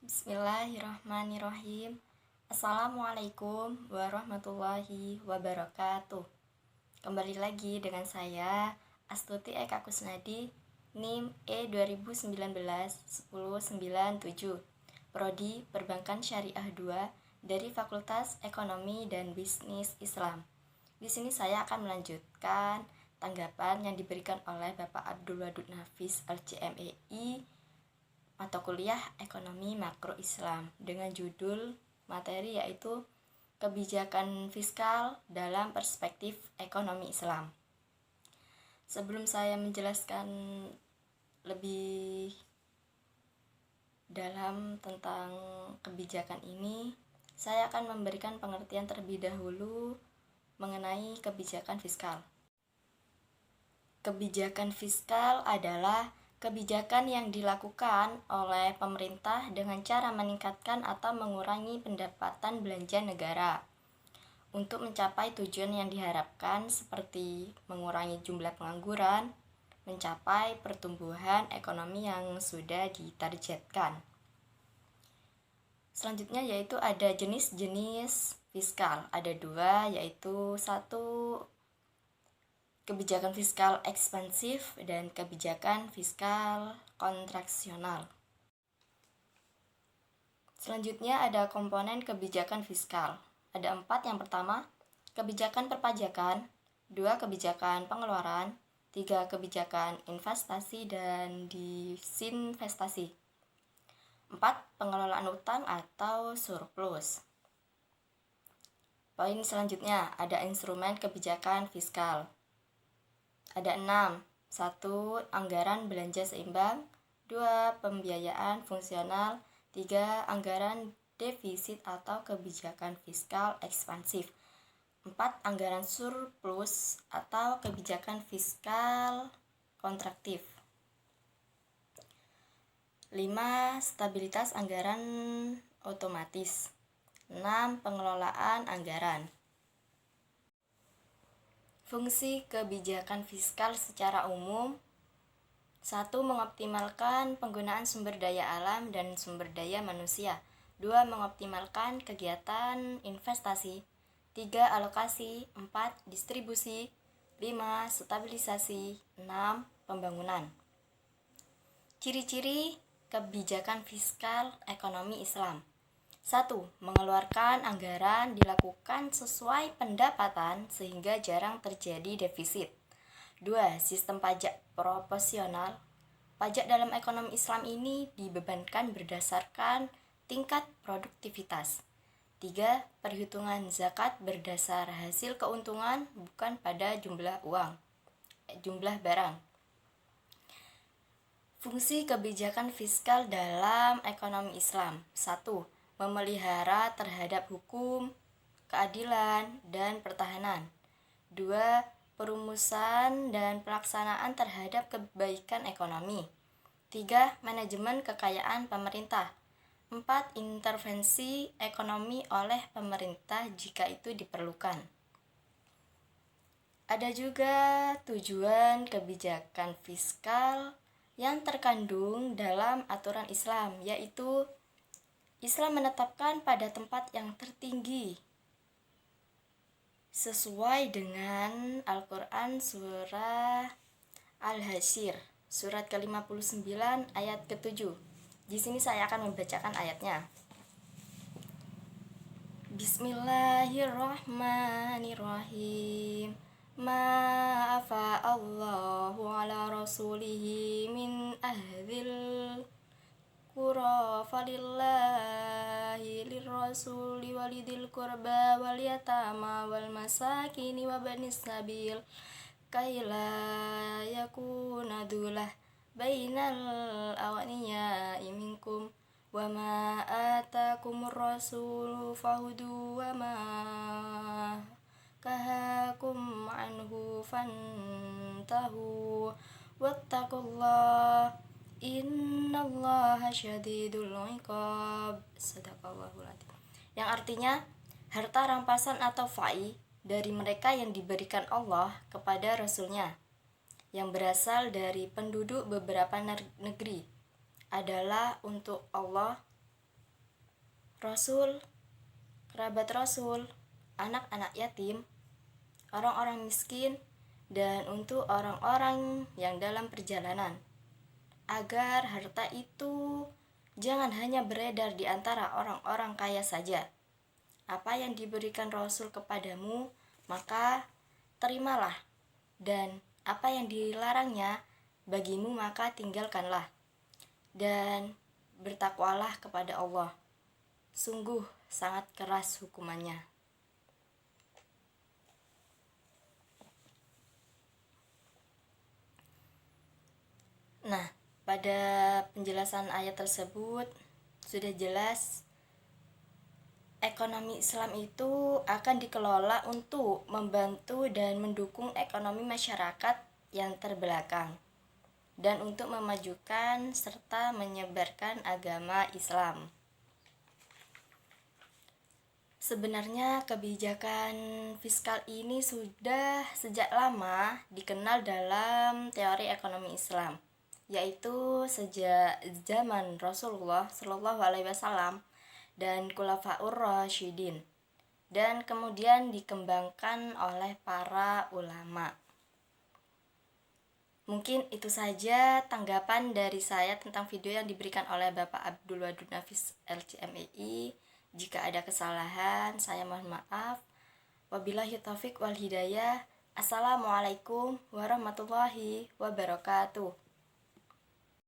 Bismillahirrahmanirrahim. Assalamualaikum warahmatullahi wabarakatuh. Kembali lagi dengan saya, Astuti Eka Kusnadi, NIM E2019-1097, Prodi Perbankan Syariah 2 dari Fakultas Ekonomi dan Bisnis Islam. Di sini saya akan melanjutkan tanggapan yang diberikan oleh Bapak Abdul Wadud Nafis LCMEI mata kuliah Ekonomi Makro Islam dengan judul materi yaitu Kebijakan Fiskal dalam Perspektif Ekonomi Islam. Sebelum saya menjelaskan lebih dalam tentang kebijakan ini, saya akan memberikan pengertian terlebih dahulu mengenai kebijakan fiskal. Kebijakan fiskal adalah kebijakan yang dilakukan oleh pemerintah dengan cara meningkatkan atau mengurangi pendapatan belanja negara untuk mencapai tujuan yang diharapkan seperti mengurangi jumlah pengangguran, mencapai pertumbuhan ekonomi yang sudah ditargetkan. Selanjutnya yaitu ada jenis-jenis fiskal. Ada dua, yaitu satu kebijakan fiskal ekspansif dan kebijakan fiskal kontraksional. Selanjutnya ada komponen kebijakan fiskal. Ada 4. Yang pertama, kebijakan perpajakan. 2. Kebijakan pengeluaran. 3. Kebijakan investasi dan disinvestasi. 4. Pengelolaan utang atau surplus. Poin selanjutnya ada instrumen kebijakan fiskal. Ada 6. 1. Anggaran belanja seimbang. 2. Pembiayaan fungsional. 3. Anggaran defisit atau kebijakan fiskal ekspansif. 4. Anggaran surplus atau kebijakan fiskal kontraktif. 5. Stabilitas anggaran otomatis. 6. Pengelolaan anggaran. Fungsi kebijakan fiskal secara umum. 1. Mengoptimalkan penggunaan sumber daya alam dan sumber daya manusia. 2. Mengoptimalkan kegiatan investasi. 3. Alokasi. 4. Distribusi. 5. Stabilisasi. 6. Pembangunan. Ciri-ciri kebijakan fiskal ekonomi Islam. 1. Mengeluarkan anggaran dilakukan sesuai pendapatan sehingga jarang terjadi defisit. 2. Sistem pajak proporsional. Pajak dalam ekonomi Islam ini dibebankan berdasarkan tingkat produktivitas. 3. Perhitungan zakat berdasar hasil keuntungan bukan pada jumlah barang. Fungsi kebijakan fiskal dalam ekonomi Islam. 1. Memelihara terhadap hukum, keadilan, dan pertahanan. 2. Perumusan dan pelaksanaan terhadap kebaikan ekonomi. 3. Manajemen kekayaan pemerintah. 4. Intervensi ekonomi oleh pemerintah jika itu diperlukan. Ada juga tujuan kebijakan fiskal yang terkandung dalam aturan Islam, yaitu Islam menetapkan pada tempat yang tertinggi sesuai dengan Al-Quran surah Al-Hasyr surat ke-59 ayat ke-7. Di sini saya akan membacakan ayatnya. Bismillahirrahmanirrahim. Ma'afa Allahu ala rasulihi min ahlil qura falillahi lirrasuli walidil qurba wal yatama wal masakini wa banis sabil kaila yakuna dulah bainal awaniya'i minkum wa ma atakumur rasulu fahudu wa ma kahakum anhu fantahu wattaqullah innallaha syadidul iqab. Sadaqallahul adzim. Yang artinya harta rampasan atau fai dari mereka yang diberikan Allah kepada Rasulnya yang berasal dari penduduk beberapa negeri adalah untuk Allah Rasul, kerabat Rasul, anak-anak yatim, orang-orang miskin, dan untuk orang-orang yang dalam perjalanan, agar harta itu jangan hanya beredar di antara orang-orang kaya saja. Apa yang diberikan Rasul kepadamu, maka terimalah, dan apa yang dilarangnya bagimu, maka tinggalkanlah. Dan bertakwalah kepada Allah. Sungguh sangat keras hukumannya. Nah, pada penjelasan ayat tersebut sudah jelas ekonomi Islam itu akan dikelola untuk membantu dan mendukung ekonomi masyarakat yang terbelakang dan untuk memajukan serta menyebarkan agama Islam. Sebenarnya kebijakan fiskal ini sudah sejak lama dikenal dalam teori ekonomi Islam, yaitu sejak zaman Rasulullah Shallallahu Alaihi Wasallam dan Khulafaur Rasyidin, dan kemudian dikembangkan oleh para ulama. Mungkin itu saja tanggapan dari saya tentang video yang diberikan oleh Bapak Abdul Wadud Nafis LCMEI. Jika ada kesalahan, saya mohon maaf. Wabillahi taufik wal hidayah. Assalamualaikum warahmatullahi wabarakatuh.